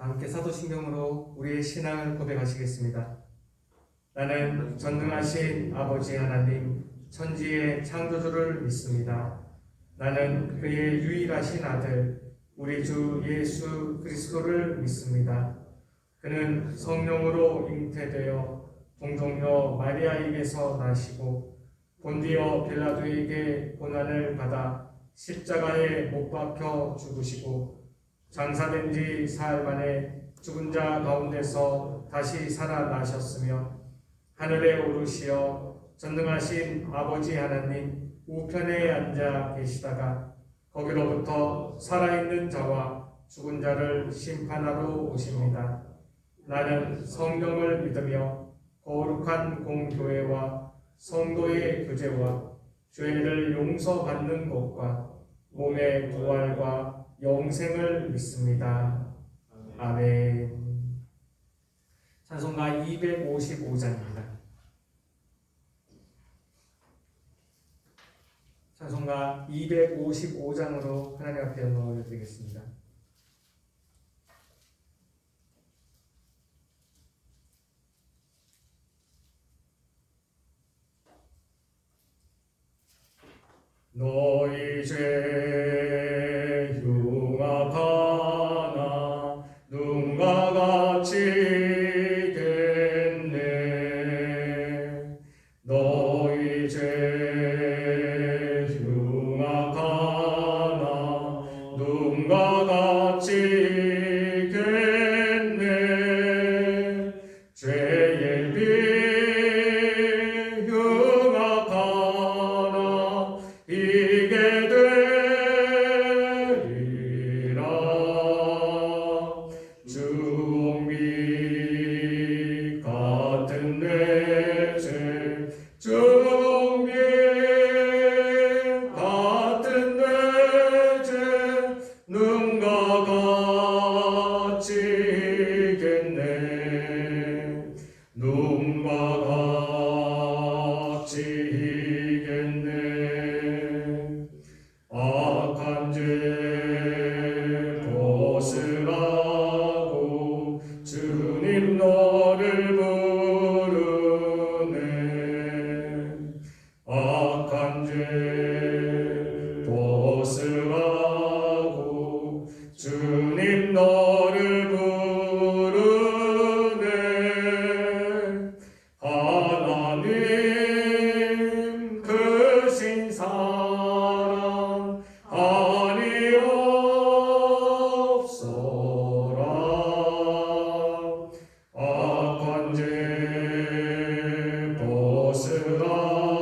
함께 사도신경으로 우리의 신앙을 고백하시겠습니다. 나는 전능하신 아버지 하나님, 천지의 창조주를 믿습니다. 나는 그의 유일하신 아들, 우리 주 예수 그리스도를 믿습니다. 그는 성령으로 잉태되어 동정녀 마리아에게서 나시고 본디오 빌라도에게 고난을 받아 십자가에 못 박혀 죽으시고 장사된 지 사흘 만에 죽은 자 가운데서 다시 살아나셨으며 하늘에 오르시어 전능하신 아버지 하나님 우편에 앉아 계시다가 거기로부터 살아있는 자와 죽은 자를 심판하러 오십니다. 나는 성령을 믿으며 거룩한 공교회와 성도의 교제와 죄를 용서받는 것과 몸의 부활과 영생을 믿습니다. 아멘. 찬송가 255장입니다. 찬송가 255장으로 하나님 앞에 영광을 드리겠습니다. 너희 죄 흉악하나 눈과 같이 겠네. 너희 죄 흉악하나 눈과 같이 겠네. 죄의 비 흉악하나 이게 되리라. 중비 같은 내 죄, 중비 같은 내 죄, 눈과 같이 겠네. 눈과 같이 이겠네. 악한 죄 벗으라고 주님 너를 부르네. 악한 죄 벗으라고 주님 너를 부르네. 하나님 크신 사랑 아니옵소라. 악한 죄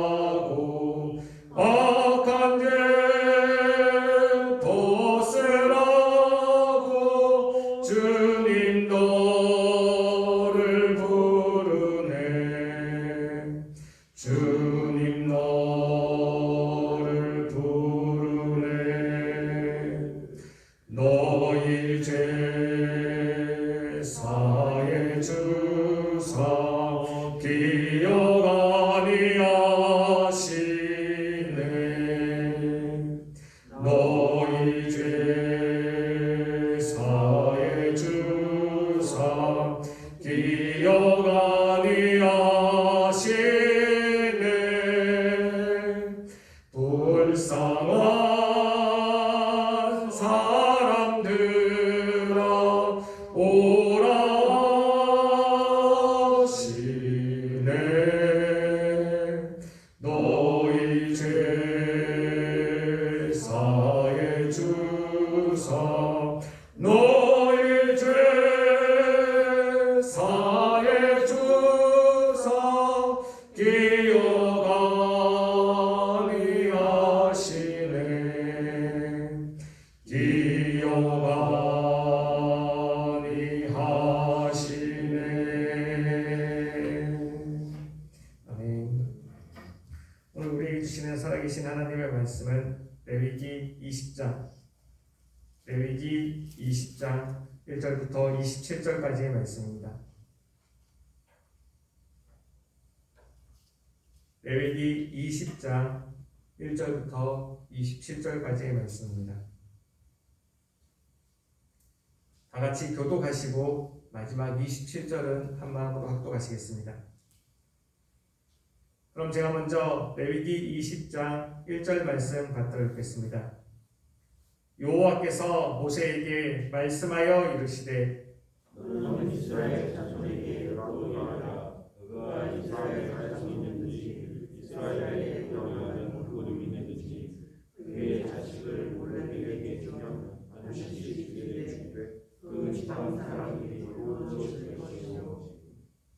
벗으라고 악한 죄 벗으라고 주님 너를 부르네. 주님 너를 부르네. 너희 죄 사해 주사 기억 아니하시네. 너희 죄 사해 주사 기억 아니하시네. 불쌍한 사람들아 오라 하시네. 너희 죄 사해 주사 너희 죄 사해 주사 기억 아니하시네. 기억 아니하시네. 아멘. 오늘 우리에게 주시는 살아계신 하나님의 말씀은 레위기 20장 1절부터 27절까지의 말씀입니다. 레위기 20장 1절부터 27절까지의 말씀입니다. 다 같이 교독하시고 마지막 27절은 한 마음으로 합독하시겠습니다. 그럼 제가 먼저 레위기 20장 1절 말씀 받들어 읽겠습니다. 여호와께서 모세에게 말씀하여 이르시되 너는 이스라엘 자손에게 말하라. 그가 이스라엘 자손이 있는지 이스라엘에 명령하는 그룹이 있는지 그의 자식을 몰래에게 주면 반드시 죽이되 그 지방 사람이 돌로 칠 것이요.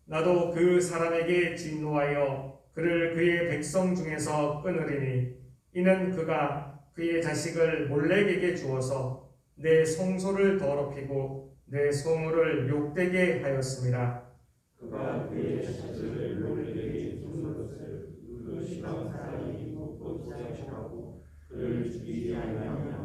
나도 그 사람에게 진노하여 그를 그의 백성 중에서 끊으리니 이는 그가 그의 자식을 몰렉에게 주어서 내 성소를 더럽히고 내 성호를 욕되게 하였습니다. 그가 그의 자식을 몰렉에게 준 것을 그 지방 사람이 묻고 시작하고 그를 죽이지 아니하며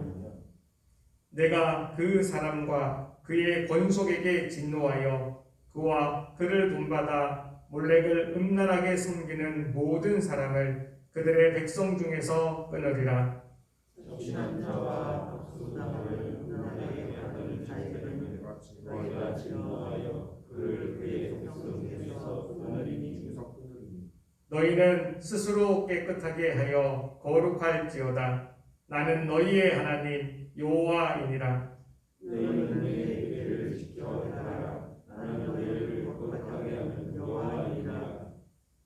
내가 그 사람과 그의 권속에게 진노하여 그와 그를 돈받아 몰렉을 음란하게 섬기는 모든 사람을 그들의 백성 중에서 끊으리라. 정신한 자와 박수나무를 음란하게 하는 자에게는 너희가 진노하여 그를 그의 백성 중에서 끊으리니 너희는 스스로 깨끗하게 하여 거룩할지어다. 나는 너희의 하나님 여호와이니라. 너희는 내 예를 지켜 행하라. 나는 너희를 거룩하게 하는 여호와이니라.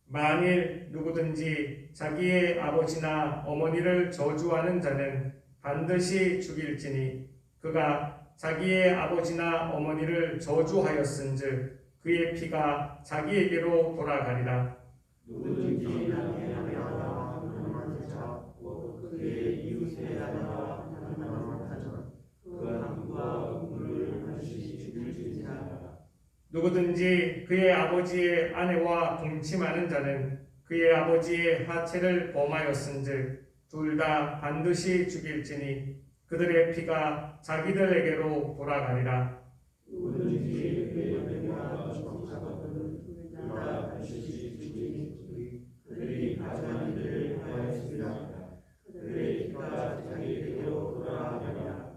만일 누구든지 자기의 아버지나 어머니를 저주하는 자는 반드시 죽일지니 그가 자기의 아버지나 어머니를 저주하였은즉 그의 피가 자기에게로 돌아가리라. 누구든지 남의 아내와 하나님을 잡고 그의 이웃의 아내와 하나님을 하자 그 남과 그를 반드시 죽일지니라. 누구든지 그의 아버지의 아내와 동침하는 자는 그의 아버지의 하체를 범하였은즉 둘 다 반드시 죽일지니 그들의 피가 자기들에게로 돌아가리라. 누구든지 그의 아내와 동침하거든 둘 다 반드시 죽이니 그들이 가증한 일을 하였습니다. 그들의 피가 자기에게로 돌아가리라.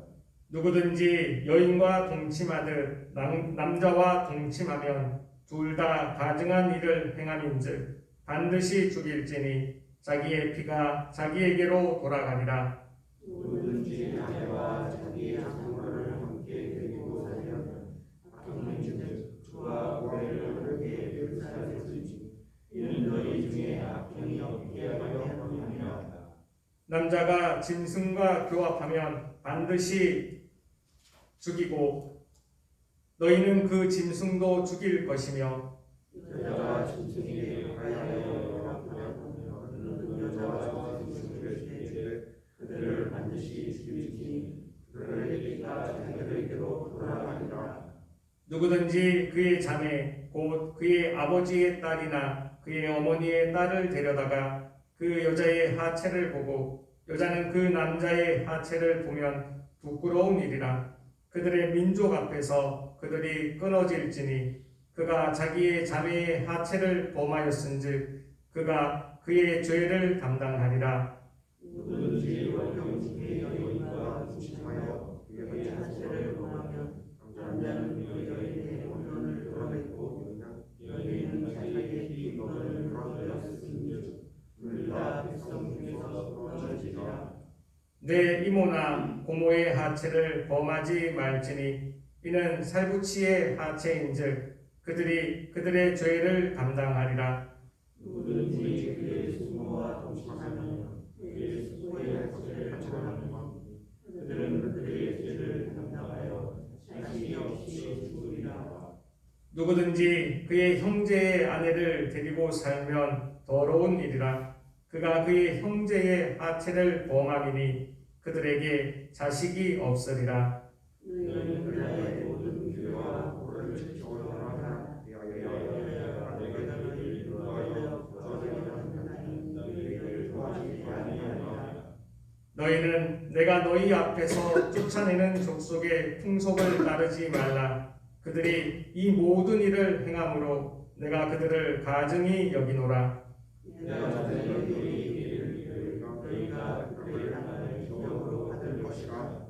누구든지 여인과 동침하듯 남자와 동침하면 둘 다 가증한 일을 행함인즉 반드시 죽일지니 자기의 피가 자기에게로 돌아가리라. 누구든지 아내와 자기의 장모를 함께 데리고 살면 악행인즉 주와 고래를 함께 불살을지니 이는 너희 중에 악행이 없게 하려 함이라. 남자가 짐승과 교합하면 반드시 죽이고 너희는 그 짐승도 죽일 것이며 여자와 짐승에게 하여 교합하면 그 여자와 짐승을 죽일 그들을 반드시 죽일지니 그들의 피가 자기들에게로 돌아가리라. 누구든지 그의 자매 곧 그의 아버지의 딸이나 그의 어머니의 딸을 데려다가 그 여자의 하체를 보고 여자는 그 남자의 하체를 보면 부끄러운 일이라. 그들의 민족 앞에서 그들이 끊어질지니 그가 자기의 자매의 하체를 범하였은즉 그가 그의 죄를 담당하리라. 누구든지 원형 중에 여인과 동침하여 그의 하체를 범하면 남자는 그 여인의 원혼을 드러냈고 여인은 자기의 비번을 드러냈은즉 둘 다 백성 중에서 끊어지리라. 내 이모나 고모의 하체를 범하지 말지니 이는 살부치의 하체인즉 그들이 그들의 죄를 담당하리라. 누구든지 그의 숙모와 동침하면 그의 숙모의 하체를 범하면 그들은 그들의 죄를 담당하여 자식이 없이 죽으리라. 누구든지 그의 형제의 아내를 데리고 살면 더러운 일이라. 그가 그의 형제의 하체를 범함이니 그들에게 자식이 없으리라. 너희는 그날의 모든 죄와 고를 지켜라. 내가 너희를 인도하여 거절하는 하나님 너희를 도와주지 아니하리라. 너희는 내가 너희 앞에서 쫓아내는 족속의 풍속을 따르지 말라. 그들이 이 모든 일을 행함으로 내가 그들을 가증히 여기노라. 내가 너희에게 너희가 그를 향하는 기업으로 받을 것이라.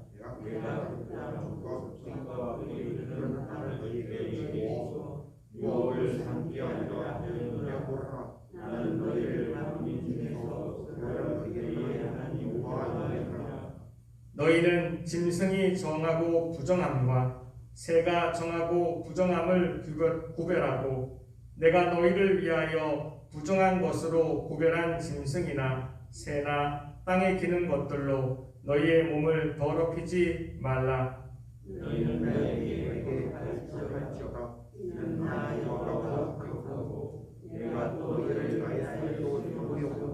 내가 국과 뿌리는 땅을 너희에게 주고 유업을 삼게 하려 하느니라. 나는 너희를 만민 중에서 그런 너희의 하나님 여호와니라. 너희는 짐승이 정하고 부정함과 새가 정하고 부정함을 구별하고 내가 너희를 위하여 부정한 것으로 구별한 짐승이나 새나 땅에 기는 것들로 너희의 몸을 더럽히지 말라. 너희는 나에게 가르쳐갈지어다. 이는 나 여호와가 거룩하고 내가 너희를 나의 살로 세우려고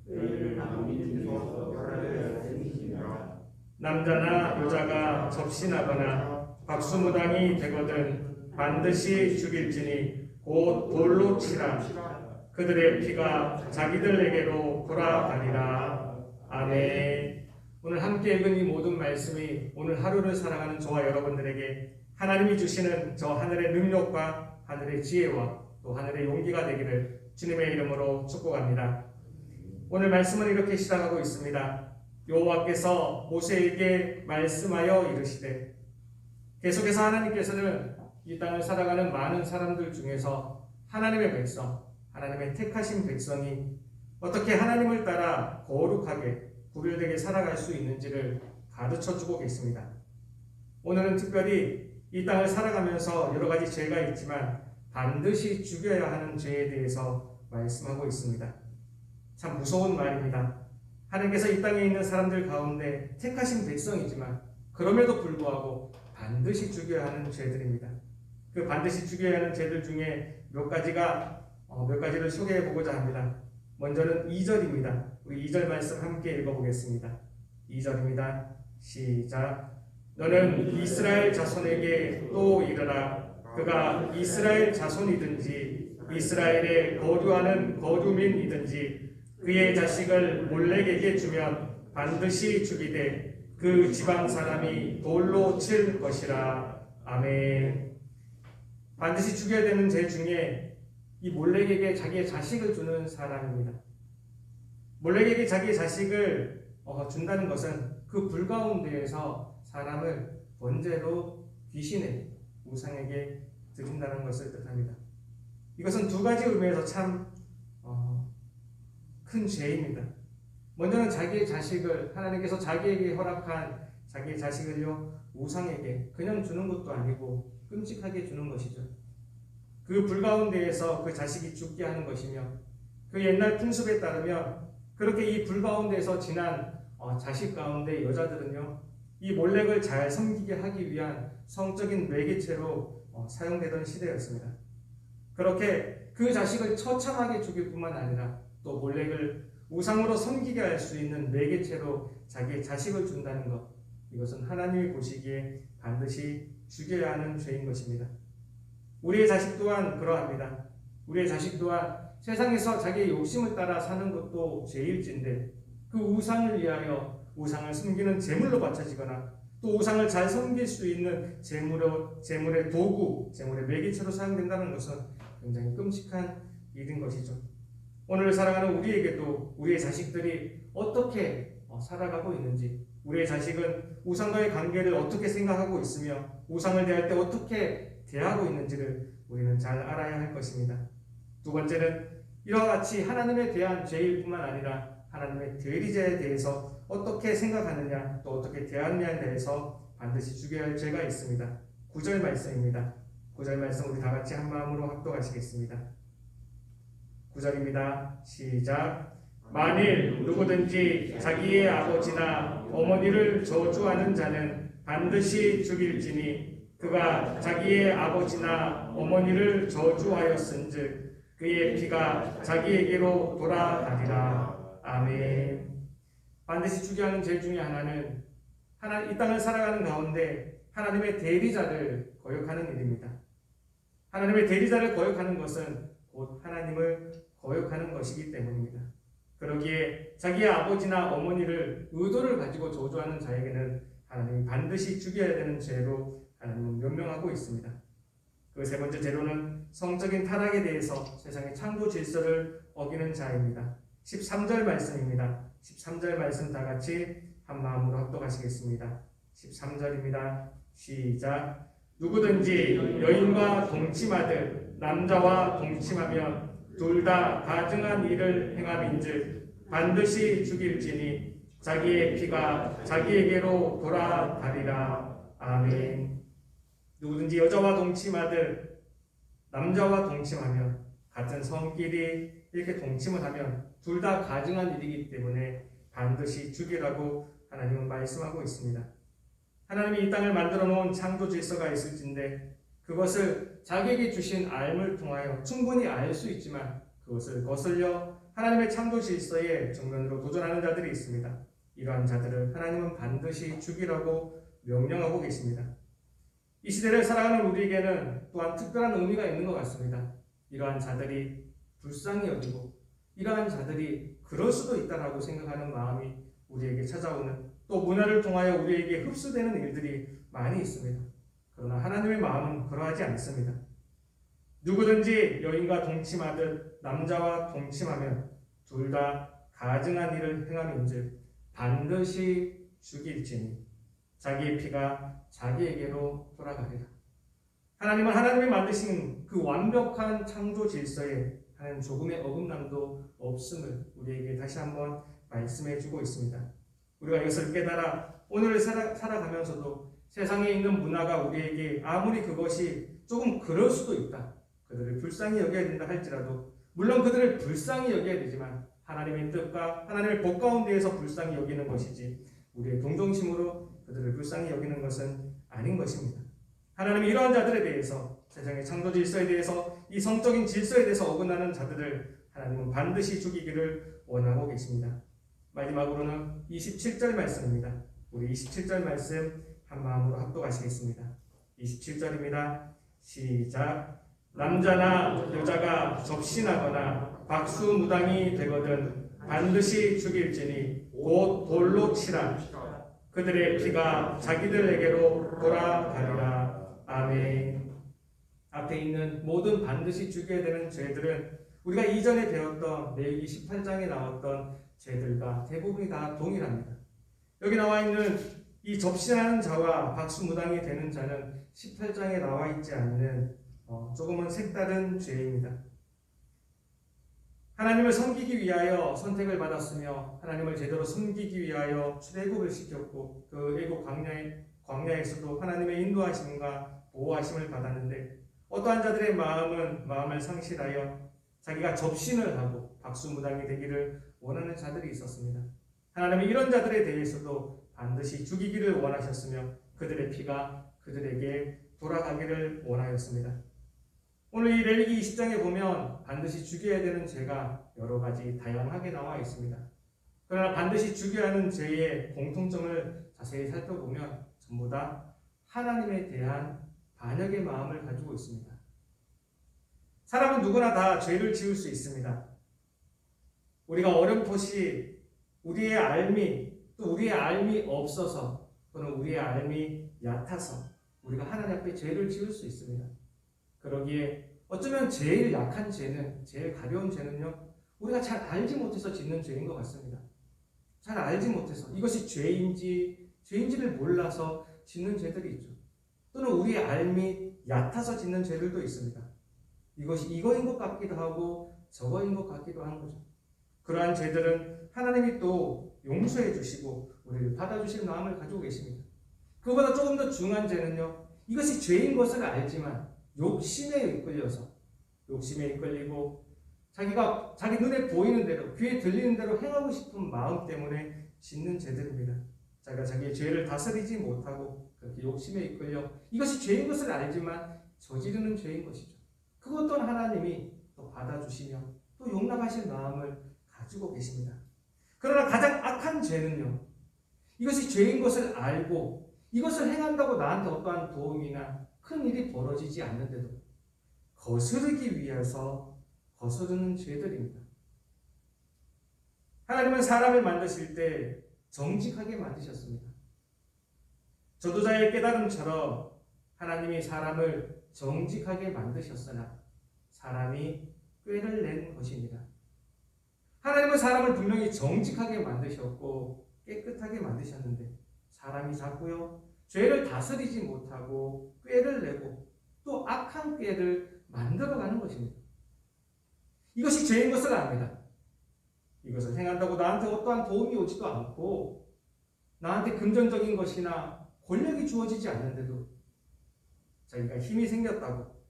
너희를 만민 중에서 멸하려 했음이니라. 남자나 여자가 접신하거나 박수무당이 되거든 반드시 죽일지니 곧 돌로 치라. 그들의 피가 자기들에게로 돌아가리라. 아멘. 오늘 함께 읽은 이 모든 말씀이 오늘 하루를 살아가는 저와 여러분들에게 하나님이 주시는 저 하늘의 능력과 하늘의 지혜와 또 하늘의 용기가 되기를 주님의 이름으로 축복합니다. 오늘 말씀은 이렇게 시작하고 있습니다. 여호와께서 모세에게 말씀하여 이르시되, 계속해서 하나님께서는 이 땅을 살아가는 많은 사람들 중에서 하나님의 백성, 하나님의 택하신 백성이 어떻게 하나님을 따라 거룩하게 구별되게 살아갈 수 있는지를 가르쳐주고 계십니다. 오늘은 특별히 이 땅을 살아가면서 여러 가지 죄가 있지만 반드시 죽여야 하는 죄에 대해서 말씀하고 있습니다. 참 무서운 말입니다. 하나님께서 이 땅에 있는 사람들 가운데 택하신 백성이지만 그럼에도 불구하고 반드시 죽여야 하는 죄들입니다. 그 반드시 죽여야 하는 죄들 중에 몇 가지를 소개해 보고자 합니다. 먼저는 2절입니다. 우리 2절 말씀 함께 읽어보겠습니다. 2절입니다. 시작. 너는 이스라엘 자손에게 또 이르라. 그가 이스라엘 자손이든지 이스라엘에 거류하는 거류민이든지 그의 자식을 몰렉에게 주면 반드시 죽이되 그 지방 사람이 돌로 칠 것이라. 아멘. 반드시 죽여야 되는 죄 중에 이 몰렉에게 자기의 자식을 주는 사람입니다. 몰렉에게 자기의 자식을 준다는 것은 그 불 가운데에서 사람을 번제로 귀신의 우상에게 드린다는 것을 뜻합니다. 이것은 두 가지 의미에서 참 큰 죄입니다. 먼저는 자기의 자식을 하나님께서 자기에게 허락한 자기의 자식을요 우상에게 그냥 주는 것도 아니고 끔찍하게 주는 것이죠. 그 불 가운데에서 그 자식이 죽게 하는 것이며 그 옛날 풍습에 따르면 그렇게 이 불 가운데에서 지난 자식 가운데 여자들은요 이 몰렉을 잘 섬기게 하기 위한 성적인 매개체로 사용되던 시대였습니다. 그렇게 그 자식을 처참하게 죽일 뿐만 아니라 또 몰렉을 우상으로 섬기게 할 수 있는 매개체로 자기의 자식을 준다는 것, 이것은 하나님이 보시기에 반드시 죽여야 하는 죄인 것입니다. 우리의 자식 또한 그러합니다. 우리의 자식 또한 세상에서 자기의 욕심을 따라 사는 것도 죄일진데 그 우상을 위하여 우상을 섬기는 제물로 바쳐지거나 또 우상을 잘 섬길 수 있는 제물의 도구, 제물의 매개체로 사용된다는 것은 굉장히 끔찍한 일인 것이죠. 오늘 살아가는 우리에게도 우리의 자식들이 어떻게 살아가고 있는지, 우리의 자식은 우상과의 관계를 어떻게 생각하고 있으며 우상을 대할 때 어떻게 대하고 있는지를 우리는 잘 알아야 할 것입니다. 두 번째는 이와 같이 하나님에 대한 죄일 뿐만 아니라 하나님의 대리자에 대해서 어떻게 생각하느냐 또 어떻게 대하느냐에 대해서 반드시 죽여야 할 죄가 있습니다. 9절 말씀입니다. 9절 말씀 우리 다 같이 한 마음으로 합독하시겠습니다. 9절입니다. 시작. 만일 누구든지 자기의 아버지나 어머니를 저주하는 자는 반드시 죽일지니 그가 자기의 아버지나 어머니를 저주하였은즉 그의 피가 자기에게로 돌아가리라. 아멘. 반드시 죽여야 하는 죄 중에 하나는 이 땅을 살아가는 가운데 하나님의 대리자를 거역하는 일입니다. 하나님의 대리자를 거역하는 것은 곧 하나님을 거역하는 것이기 때문입니다. 그러기에 자기의 아버지나 어머니를 의도를 가지고 저주하는 자에게는 하나님이 반드시 죽여야 되는 죄로 하나님은 명명하고 있습니다. 그 세 번째 죄로는 성적인 타락에 대해서 세상의 창조 질서를 어기는 자입니다. 13절 말씀입니다. 13절 말씀 다 같이 한 마음으로 합독하시겠습니다. 13절입니다. 시작. 누구든지 여인과 동침하듯 남자와 동침하면 둘 다 가증한 일을 행함인즉 반드시 죽일지니 자기의 피가 자기에게로 돌아가리라. 아멘. 누구든지 여자와 동침하듯 남자와 동침하면 같은 성끼리 이렇게 동침을 하면 둘 다 가증한 일이기 때문에 반드시 죽이라고 하나님은 말씀하고 있습니다. 하나님이 이 땅을 만들어 놓은 창조 질서가 있을진데 그것을 자기에게 주신 알을 통하여 충분히 알 수 있지만 그것을 거슬려 하나님의 창조 질서에 정면으로 도전하는 자들이 있습니다. 이러한 자들을 하나님은 반드시 죽이라고 명령하고 계십니다. 이 시대를 살아가는 우리에게는 또한 특별한 의미가 있는 것 같습니다. 이러한 자들이 불쌍히 여기고 이러한 자들이 그럴 수도 있다라고 생각하는 마음이 우리에게 찾아오는, 또 문화를 통하여 우리에게 흡수되는 일들이 많이 있습니다. 그러나 하나님의 마음은 그러하지 않습니다. 누구든지 여인과 동침하듯 남자와 동침하면 둘 다 가증한 일을 행함인즉 반드시 죽일지니 자기의 피가 자기에게로 돌아가리라. 하나님은 하나님이 만드신 그 완벽한 창조 질서에 하나님 조금의 어긋남도 없음을 우리에게 다시 한번 말씀해 주고 있습니다. 우리가 이것을 깨달아 오늘을 살아가면서도 세상에 있는 문화가 우리에게 아무리 그것이 조금 그럴 수도 있다, 그들을 불쌍히 여겨야 된다 할지라도, 물론 그들을 불쌍히 여겨야 되지만 하나님의 뜻과 하나님의 복 가운데에서 불쌍히 여기는 것이지 우리의 동정심으로 그들을 불쌍히 여기는 것은 아닌 것입니다. 하나님이 이러한 자들에 대해서, 세상의 창조 질서에 대해서, 이 성적인 질서에 대해서 어긋나는 자들을 하나님은 반드시 죽이기를 원하고 계십니다. 마지막으로는 27절 말씀입니다. 우리 27절 말씀 한 마음으로 합독하시겠습니다. 27절입니다. 시작. 남자나 여자가 접신하거나 박수무당이 되거든 반드시 죽일지니 곧 돌로 치라. 그들의 피가 자기들에게로 돌아가리라. 아멘. 앞에 있는 모든 반드시 죽여야 되는 죄들은 우리가 이전에 배웠던 레위기 18장에 나왔던 죄들과 대부분이 다 동일합니다. 여기 나와 있는 이 접신하는 자와 박수무당이 되는 자는 18장에 나와 있지 않는 조금은 색다른 죄입니다. 하나님을 섬기기 위하여 선택을 받았으며 하나님을 제대로 섬기기 위하여 출애굽을 시켰고 그 애굽 광야에서도 하나님의 인도하심과 보호하심을 받았는데 어떠한 자들의 마음을 상실하여 자기가 접신을 하고 박수무당이 되기를 원하는 자들이 있었습니다. 하나님이 이런 자들에 대해서도 반드시 죽이기를 원하셨으며 그들의 피가 그들에게 돌아가기를 원하였습니다. 오늘 이 레위기 20장에 보면 반드시 죽여야 되는 죄가 여러 가지 다양하게 나와 있습니다. 그러나 반드시 죽여야 하는 죄의 공통점을 자세히 살펴보면 전부 다 하나님에 대한 반역의 마음을 가지고 있습니다. 사람은 누구나 다 죄를 지을 수 있습니다. 우리가 어렴풋이 우리의 알미, 또 우리의 알미 없어서, 또는 우리의 알미 얕아서 우리가 하나님 앞에 죄를 지을 수 있습니다. 그러기에 어쩌면 제일 약한 죄는, 제일 가벼운 죄는요, 우리가 잘 알지 못해서 짓는 죄인 것 같습니다. 잘 알지 못해서 이것이 죄인지를 몰라서 짓는 죄들이 있죠. 또는 우리의 알미 얕아서 짓는 죄들도 있습니다. 이것이 이거인 것 같기도 하고 저거인 것 같기도 한 거죠. 그러한 죄들은 하나님이 또 용서해 주시고 우리를 받아주실 마음을 가지고 계십니다. 그보다 조금 더 중요한 죄는요, 이것이 죄인 것을 알지만 욕심에 이끌리고 자기 눈에 보이는 대로, 귀에 들리는 대로 행하고 싶은 마음 때문에 짓는 죄들입니다. 자기가 자기의 죄를 다스리지 못하고 그렇게 욕심에 이끌려 이것이 죄인 것을 알지만 저지르는 죄인 것이죠. 그것 또한 하나님이 또 받아주시며 또 용납하실 마음을 가지고 계십니다. 그러나 가장 악한 죄는요, 이것이 죄인 것을 알고 이것을 행한다고 나한테 어떠한 도움이나 큰 일이 벌어지지 않는데도 거스르기 위해서 거스르는 죄들입니다. 하나님은 사람을 만드실 때 정직하게 만드셨습니다. 저도자의 깨달음처럼 하나님이 사람을 정직하게 만드셨으나 사람이 꾀를 낸 것입니다. 하나님은 사람을 분명히 정직하게 만드셨고 깨끗하게 만드셨는데 사람이 자꾸요 죄를 다스리지 못하고 꾀를 내고 또 악한 꾀를 만들어가는 것입니다. 이것이 죄인 것을 압니다. 이것을 행한다고 나한테 어떠한 도움이 오지도 않고 나한테 금전적인 것이나 권력이 주어지지 않는데도 자기가 힘이 생겼다고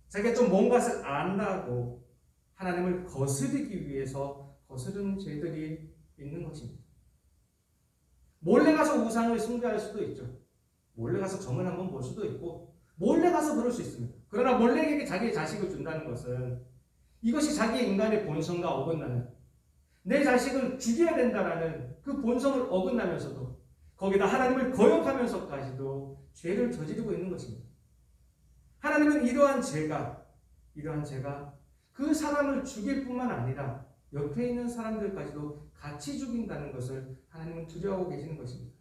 자기가 좀 뭔가를 안다고 하나님을 거스르기 위해서 거스르는 죄들이 있는 것입니다. 몰래 가서 우상을 숭배할 수도 있죠. 몰래 가서 점을 한번 볼 수도 있고 몰래 가서 그럴 수 있습니다. 그러나 몰래에게 자기의 자식을 준다는 것은 이것이 자기 인간의 본성과 어긋나는 내 자식을 죽여야 된다라는 그 본성을 어긋나면서도 거기다 하나님을 거역하면서까지도 죄를 저지르고 있는 것입니다. 하나님은 이러한 죄가 그 사람을 죽일 뿐만 아니라 옆에 있는 사람들까지도 같이 죽인다는 것을 하나님은 두려워하고 계시는 것입니다.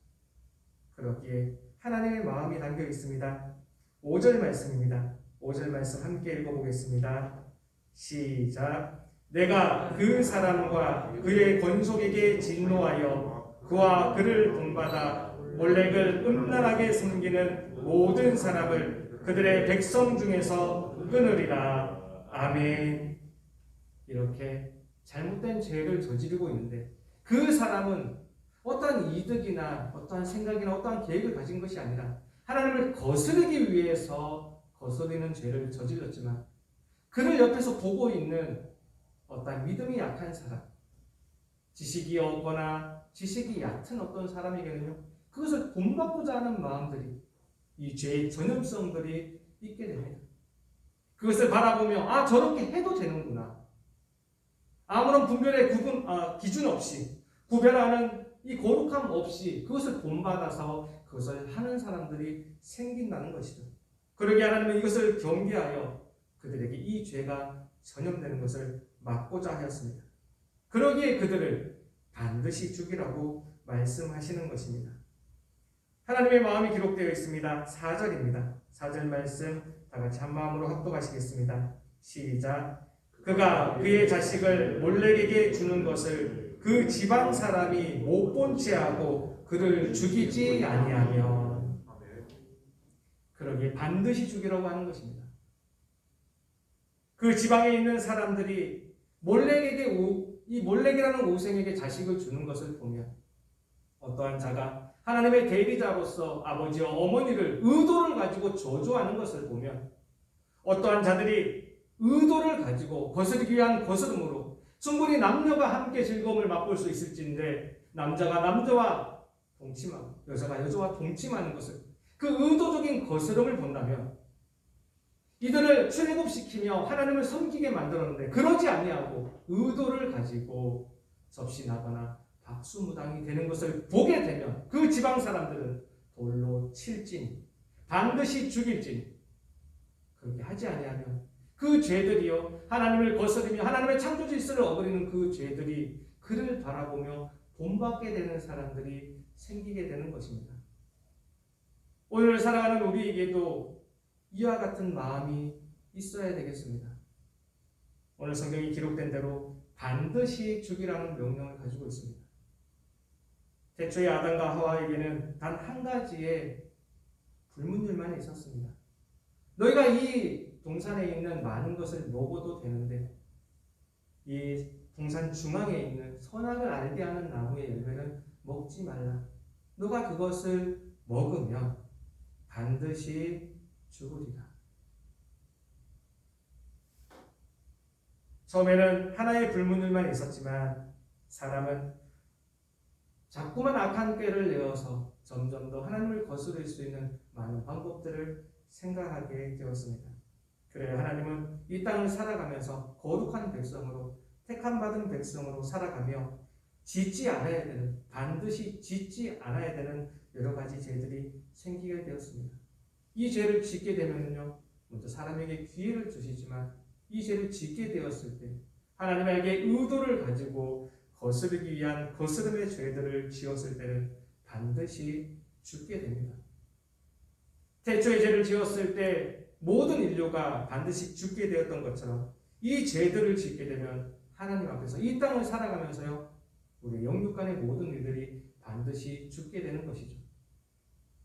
그렇기에 하나님의 마음이 담겨 있습니다. 5절 말씀입니다. 5절 말씀 함께 읽어보겠습니다. 시작. 내가 그 사람과 그의 권속에게 진노하여 그와 그를 본받아 몰렉을 음란하게 섬기는 모든 사람을 그들의 백성 중에서 끊으리라. 아멘. 이렇게 잘못된 죄를 저지르고 있는데 그 사람은 어떠한 이득이나 어떠한 생각이나 어떠한 계획을 가진 것이 아니라 하나님을 거스르기 위해서 거스르는 죄를 저질렀지만 그를 옆에서 보고 있는 어떠한 믿음이 약한 사람, 지식이 없거나 지식이 얕은 어떤 사람에게는요 그것을 본받고자 하는 마음들이 이 죄의 전염성들이 있게 됩니다. 그것을 바라보며 저렇게 해도 되는구나. 아무런 분별의 기준 없이 구별하는 이 거룩함 없이 그것을 본받아서 그것을 하는 사람들이 생긴다는 것이죠. 그러기에 하나님은 이것을 경계하여 그들에게 이 죄가 전염되는 것을 막고자 하였습니다. 그러기에 그들을 반드시 죽이라고 말씀하시는 것입니다. 하나님의 마음이 기록되어 있습니다. 4절입니다. 4절 말씀 다 같이 한 마음으로 합독하시겠습니다. 시작. 그가 그의 자식을 몰렉에게 주는 것을 그 지방 사람이 못 본 채 하고 그를 죽이지 아니하면 그러기에 반드시 죽이라고 하는 것입니다. 그 지방에 있는 사람들이 이 몰렉이라는 우생에게 자식을 주는 것을 보면 어떠한 자가 하나님의 대리자로서 아버지와 어머니를 의도를 가지고 저주하는 것을 보면 어떠한 자들이 의도를 가지고 거스르기 위한 거스름으로 충분히 남녀가 함께 즐거움을 맛볼 수 있을진데 남자가 남자와 동침하고 여자가 여자와 동침하는 것을 그 의도적인 거스름을 본다면 이들을 출애굽시키며 하나님을 섬기게 만들었는데 그러지 아니하고 의도를 가지고 접신하거나 박수무당이 되는 것을 보게 되면 그 지방 사람들은 돌로 칠진 반드시 죽일진 그렇게 하지 아니하면 그 죄들이요 하나님을 거스르며 하나님의 창조 질서를 어기는 그 죄들이 그를 바라보며 본받게 되는 사람들이 생기게 되는 것입니다. 오늘 살아가는 우리에게도 이와 같은 마음이 있어야 되겠습니다. 오늘 성경이 기록된 대로 반드시 죽이라는 명령을 가지고 있습니다. 태초에 아담과 하와에게는 단 한 가지의 불문율만 있었습니다. 너희가 이 동산에 있는 많은 것을 먹어도 되는데 이 동산 중앙에 있는 선악을 알게 하는 나무의 열매는 먹지 말라. 너가 그것을 먹으면 반드시 죽으리라. 처음에는 하나의 불문율만 있었지만 사람은 자꾸만 악한 꾀를 내어서 점점 더 하나님을 거스를 수 있는 많은 방법들을 생각하게 되었습니다. 그래 하나님은 이 땅을 살아가면서 거룩한 백성으로 택함받은 백성으로 살아가며 짓지 않아야 되는 반드시 짓지 않아야 되는 여러 가지 죄들이 생기게 되었습니다. 이 죄를 짓게 되면요 먼저 사람에게 기회를 주시지만 이 죄를 짓게 되었을 때 하나님에게 의도를 가지고 거스르기 위한 거스름의 죄들을 지었을 때는 반드시 죽게 됩니다. 태초의 죄를 지었을 때 모든 인류가 반드시 죽게 되었던 것처럼 이 죄들을 짓게 되면 하나님 앞에서 이 땅을 살아가면서요 우리 영육간의 모든 일들이 반드시 죽게 되는 것이죠.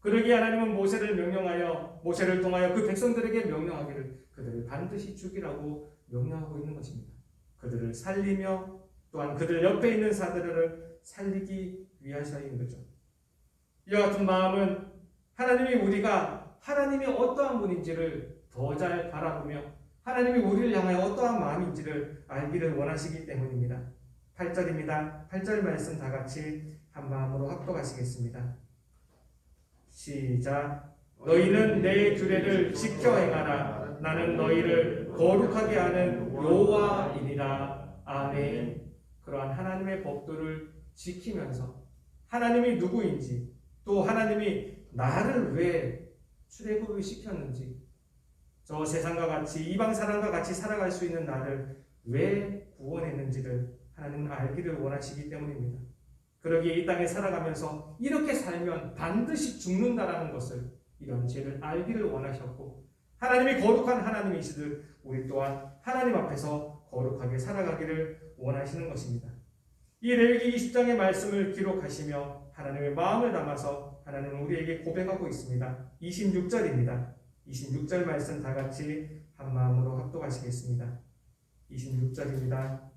그러기에 하나님은 모세를 통하여 그 백성들에게 명령하기를 그들을 반드시 죽이라고 명령하고 있는 것입니다. 그들을 살리며 또한 그들 옆에 있는 사들을 살리기 위해서인 거죠. 이와 같은 마음은 우리가 하나님이 어떠한 분인지를 더 잘 바라보며 하나님이 우리를 향하여 어떠한 마음인지를 알기를 원하시기 때문입니다. 8절입니다. 8절 말씀 다 같이 한 마음으로 합독하시겠습니다. 시작. 너희는 내 규례를 지켜 행하라. 나는 너희를 거룩하게 하는 여호와이니라. 아멘. 그러한 하나님의 법도를 지키면서 하나님이 누구인지 또 하나님이 나를 왜 출애굽을 시켰는지 저 세상과 같이 이방 사람과 같이 살아갈 수 있는 나를 왜 구원했는지를 하나님은 알기를 원하시기 때문입니다. 그러기에 이 땅에 살아가면서 이렇게 살면 반드시 죽는다라는 것을 이런 죄를 알기를 원하셨고 하나님이 거룩한 하나님이시듯 우리 또한 하나님 앞에서 거룩하게 살아가기를 원하시는 것입니다. 이 레위기 20장의 말씀을 기록하시며 하나님의 마음을 담아서 하나님은 우리에게 고백하고 있습니다. 26절입니다. 26절 말씀 다 같이 한 마음으로 합독하시겠습니다. 26절입니다.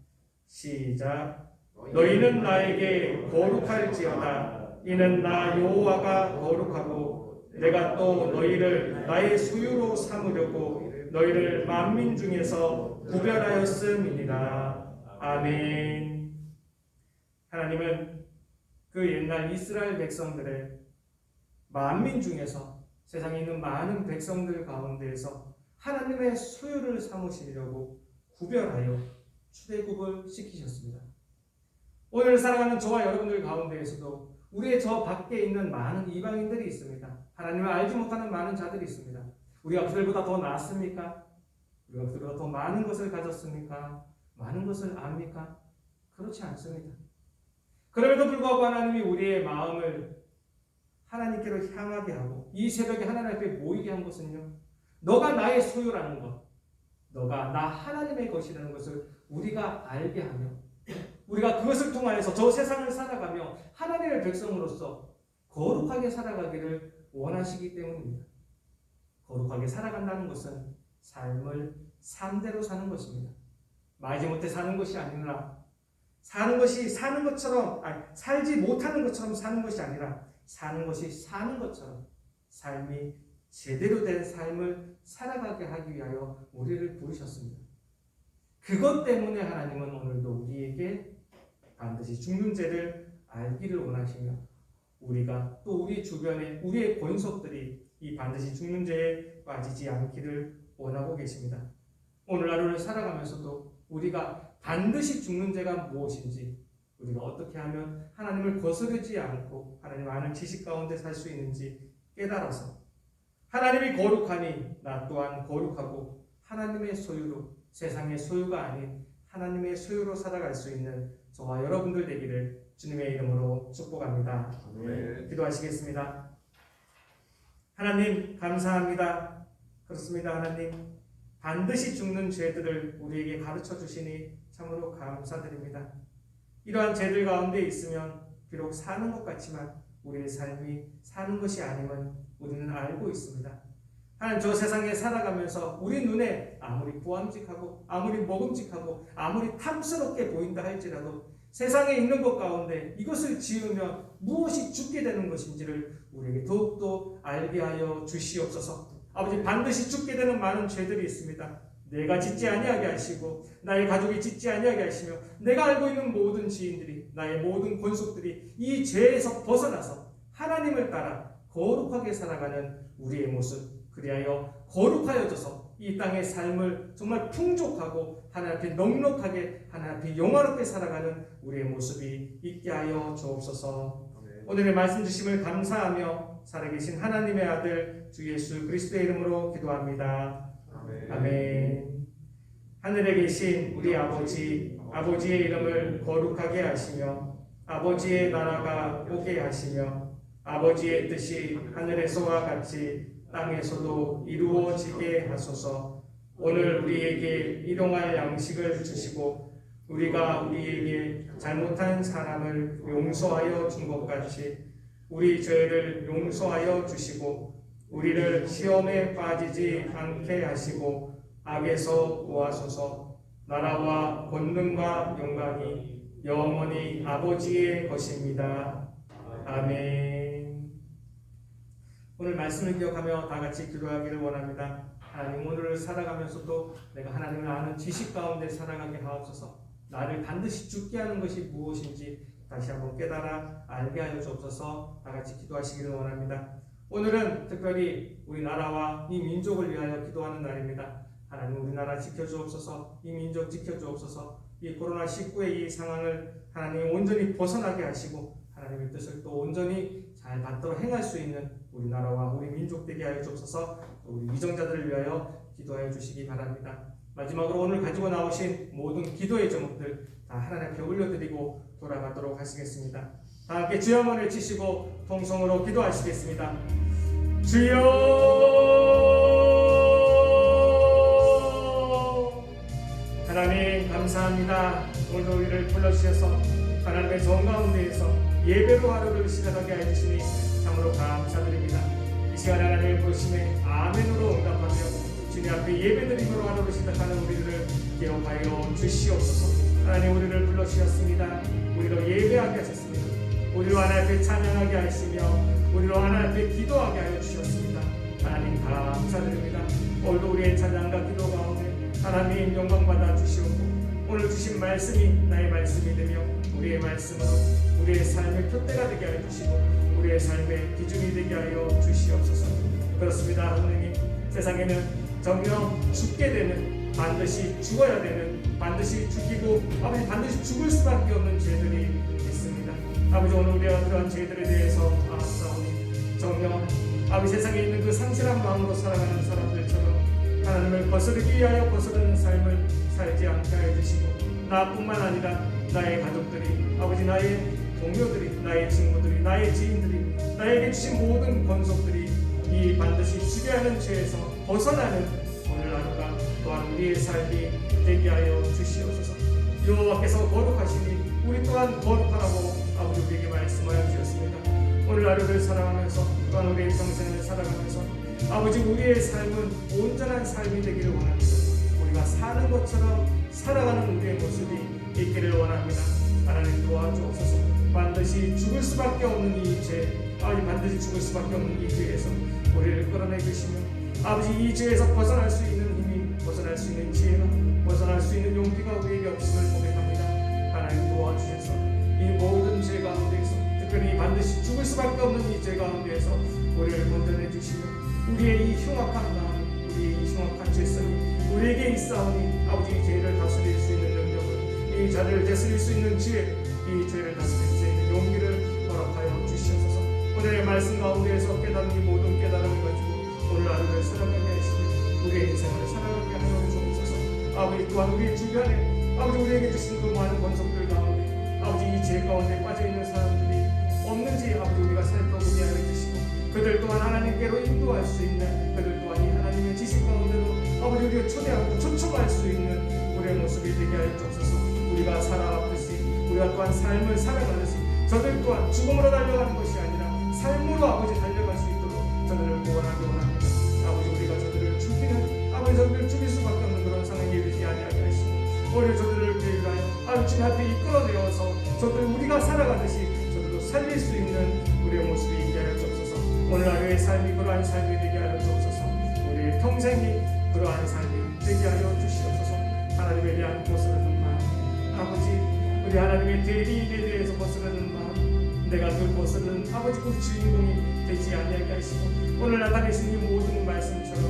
시작. 너희는 나에게 거룩할지어다. 이는 나 여호와가 거룩하고 내가 또 너희를 나의 소유로 삼으려고 너희를 만민 중에서 구별하였음이니라. 아멘. 하나님은 그 옛날 이스라엘 백성들의 만민 중에서 세상에 있는 많은 백성들 가운데에서 하나님의 소유를 삼으시려고 구별하여 출애굽을 시키셨습니다. 오늘 살아가는 저와 여러분들 가운데에서도 우리의 저 밖에 있는 많은 이방인들이 있습니다. 하나님을 알지 못하는 많은 자들이 있습니다. 우리가 그들보다 더 낫습니까? 우리가 그들보다 더 많은 것을 가졌습니까? 많은 것을 압니까? 그렇지 않습니다. 그럼에도 불구하고 하나님이 우리의 마음을 하나님께로 향하게 하고 이 새벽에 하나님 앞에 모이게 한 것은요, 너가 나의 소유라는 것, 너가 나 하나님의 것이라는 것을 우리가 알게 하며 우리가 그것을 통하여서 저 세상을 살아가며 하나님의 백성으로서 거룩하게 살아가기를 원하시기 때문입니다. 거룩하게 살아간다는 것은 삶을 삶대로 사는 것입니다. 마지못해 사는 것이 아니라 살지 못하는 것처럼 사는 것이 아니라 사는 것이 사는 것처럼 삶이 제대로 된 삶을 살아가게 하기 위하여 우리를 부르셨습니다. 그것 때문에 하나님은 오늘도 우리에게 반드시 죽는 죄를 알기를 원하시며 우리가 또 우리 주변에 우리의 권속들이 이 반드시 죽는 죄에 빠지지 않기를 원하고 계십니다. 오늘 하루를 살아가면서도 우리가 반드시 죽는 죄가 무엇인지 우리가 어떻게 하면 하나님을 거스르지 않고 하나님 아는 지식 가운데 살 수 있는지 깨달아서 하나님이 거룩하니 나 또한 거룩하고 하나님의 소유로 세상의 소유가 아닌 하나님의 소유로 살아갈 수 있는 저와 여러분들 되기를 주님의 이름으로 축복합니다. 네. 기도하시겠습니다. 하나님 감사합니다. 그렇습니다. 하나님 반드시 죽는 죄들을 우리에게 가르쳐 주시니 참으로 감사드립니다. 이러한 죄들 가운데 있으면 비록 사는 것 같지만 우리의 삶이 사는 것이 아님은 우리는 알고 있습니다. 하나님 저 세상에 살아가면서 우리 눈에 아무리 부함직하고 아무리 먹음직하고 아무리 탐스럽게 보인다 할지라도 세상에 있는 것 가운데 이것을 지으면 무엇이 죽게 되는 것인지를 우리에게 더욱더 알게 하여 주시옵소서. 아버지 반드시 죽게 되는 많은 죄들이 있습니다. 내가 짓지 아니하게 하시고 나의 가족이 짓지 아니하게 하시며 내가 알고 있는 모든 지인들이 나의 모든 권속들이 이 죄에서 벗어나서 하나님을 따라 거룩하게 살아가는 우리의 모습 그리하여 거룩하여져서 이 땅의 삶을 정말 풍족하고 하나님 앞에 넉넉하게 하나님 앞에 영화롭게 살아가는 우리의 모습이 있게 하여 주옵소서. 오늘의 말씀 주심을 감사하며 살아계신 하나님의 아들 주 예수 그리스도의 이름으로 기도합니다. 아멘. 하늘에 계신 우리 아버지의 이름을 거룩하게 하시며 아버지의 나라가 오게 하시며 아버지의 뜻이 하늘에서와 같이 땅에서도 이루어지게 하소서. 오늘 우리에게 일용할 양식을 주시고 우리가 우리에게 잘못한 사람을 용서하여 준 것 같이 우리 죄를 용서하여 주시고 우리를 시험에 빠지지 않게 하시고 악에서 구하소서. 나라와 권능과 영광이 영원히 아버지의 것입니다. 아멘. 오늘 말씀을 기억하며 다 같이 기도하기를 원합니다. 하나님, 오늘을 살아가면서도 내가 하나님을 아는 지식 가운데 살아가게 하옵소서. 나를 반드시 죽게 하는 것이 무엇인지 다시 한번 깨달아 알게 하여 주옵소서. 다 같이 기도하시기를 원합니다. 오늘은 특별히 우리 나라와 이 민족을 위하여 기도하는 날입니다. 하나님, 우리나라 지켜주옵소서. 이 민족 지켜주옵소서. 이 코로나19의 이 상황을 하나님 온전히 벗어나게 하시고 하나님의 뜻을 또 온전히 잘 받도록 행할 수 있는 우리나라와 우리 민족 되게 하여 주옵소서. 또 우리 위정자들을 위하여 기도하여 주시기 바랍니다. 마지막으로 오늘 가지고 나오신 모든 기도의 제목들 다 하나님 앞에 올려드리고 돌아가도록 하시겠습니다. 다 함께 주여 한번 외치시고 통성으로 기도하시겠습니다. 주여, 하나님 감사합니다. 오늘도 우리를 불러주셔서 하나님의 정 가운데에서 예배로 하루를 시작하게 해주시니 참으로 감사드립니다. 이 시간 하나님의 부르심에 아멘으로 응답하며 주님 앞에 예배드림으로 하루를 시작하는 우리들을 기억하여 주시옵소서. 하나님, 우리를 불러주셨습니다. 우리로 예배하게 하셨습니다. 우리로 하나님 앞에 찬양하게 하시며 우리로 하나님 앞에 기도하게 하여 주셨습니다. 하나님 감사드립니다. 오늘도 우리의 찬양과 기도 가운데 하나님 영광 받아 주시옵고 오늘 주신 말씀이 나의 말씀이 되며 우리의 말씀으로 우리의 삶의 푯대가 되게 하여 주시고 우리의 삶의 기준이 되게 하여 주시옵소서. 그렇습니다. 하나님, 세상에는 정녕 죽게 되는, 반드시 죽어야 되는, 반드시 죽이고 아버지 반드시 죽을 수밖에 없는 죄들이 있습니다. 아버지, 오늘 우리가 그러한 죄들에 대해서 싸우니 정녕 아버지 세상에 있는 그 상실한 마음으로 살아가는 사람들처럼 하나님을 거스르기 위하여 거스르는 삶을 살지 않게 하여 주시고 나뿐만 아니라 나의 가족들이, 아버지 나의 동료들이, 나의 친구들이, 나의 지인들이, 나에게 주신 모든 권속들이 이 반드시 죽여야 하는 죄에서 벗어나는 오늘 하루가 또한 우리의 삶이 되게 하여 주시옵소서. 여호와께서 거룩하시니 우리 또한 거룩하라고 아버지 우리에게 말씀하여 주셨습니다. 오늘 하루를 살아가면서 또한 우리의 평생을 살아가면서 아버지 우리의 삶은 온전한 삶이 되기를 원합니다. 우리가 사는 것처럼 살아가는 우리의 모습이 있기를 원합니다. 하나님 도와주옵소서. 반드시 죽을 수밖에 없는 이 죄, 반드시 죽을 수밖에 없는 이 죄에서 우리를 끌어내 주시며 아버지 이 죄에서 벗어날 수 있는 힘이, 벗어날 수 있는 지혜가, 벗어날 수 있는 용기가 우리에게 없음을 고백합니다. 하나님 도와주셔서 이 모든 죄 가운데에서 특별히 반드시 죽을 수밖에 없는 이 죄 가운데에서 우리를 건져내 주시며 우리의 이 흉악한 마음, 우리의 이 흉악한 죄성이 우리에게 있사오니 아버지 이 죄를 다스릴 수 있는 능력을, 이 자를 다스릴 수 있는 지혜, 이 죄를 다스릴 수 있는 용기를 허락하여 주시옵소서. 오늘의 말씀 가운데에서 깨달은 이 모든 깨달음을 가지고 오늘 하루를 살아가게 하시고 우리의 인생을 살아가게 하여 주옵소서. 아버지 또한 우리 주변에 아버지 우리에게 주신 그 많은 권속들 가운데 아버지 이 죄 가운데 빠져있는 사람들이 없는지 아버지 우리가 살펴보게 하여 주시고 그들 또한 하나님께로 인도할 수 있는, 그들 또한 이 하나님의 지식 가운데로 아버지 우리가 초대하고 초청할 수 있는 우리의 모습이 되게 하여 주옵소서. 우리가 살아가듯이 우리가 또한 삶을 살아가듯이 저들 또한 죽음으로 달려가는 것이 아니라 삶으로 아버지 달려갈 수 있도록 저들을 구원하기 원합니다. 아버지 우리가 저들을 죽이는, 아버지 저들을 죽일 수밖에 없는 그런 상황에 이르지 아니하게 하시고 오늘 저들을 계획하여 아버지 앞에 이끌어내어서 저들 우리가 살아가듯이 저들도 살릴 수 있는 우리의 모습이 있게 하여 주옵소서. 오늘 하루의 삶이 그러한 삶이 되게 하여 주옵소서. 우리의 평생이 그러한 삶이 되게 하여 주시옵소서. 하나님에 대한 거스르는 마음, 아버지 우리 하나님의 대리인에 대해서 거스르는 마음, 내가 그 거스르는 아버지 그 주인공이 되지 아니하게 하시고 오늘 나타내신 이 모든 말씀처럼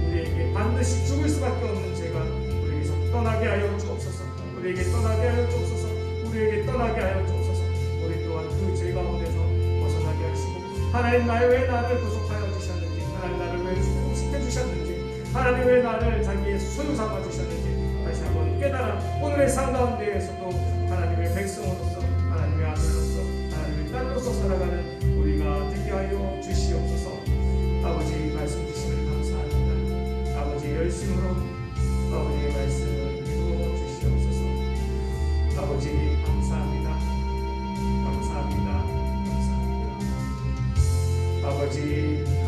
우리에게 반드시 죽을 수밖에 없는 죄가 우리에게서 떠나게 하여 주옵소서. 우리에게 떠나게 하여 주옵소서. 우리에게 떠나게 하여 주옵소서. 우리 또한 그 죄 가운데서 벗어나게 하시고 하나님 왜 나를 구속하여 주셨는지, 하나님 나를 왜 축복시켜 주셨는지, 하나님 왜 나를 자기의 소유 삼아 주셨는지 다시 한번 깨달아 오늘의 삶 가운데에서도 하나님의 백성으로서, 하나님의 아들로서, 하나님의 딸로서 살아가는 우리가 되게 하여 주시옵소서. 아버지 말씀 주시면 감사합니다. 아버지 열심으로 아버지의 말씀을 이루어 주시옵소서. 아버지 감사합니다. 감사합니다. 감사합니다. 아버지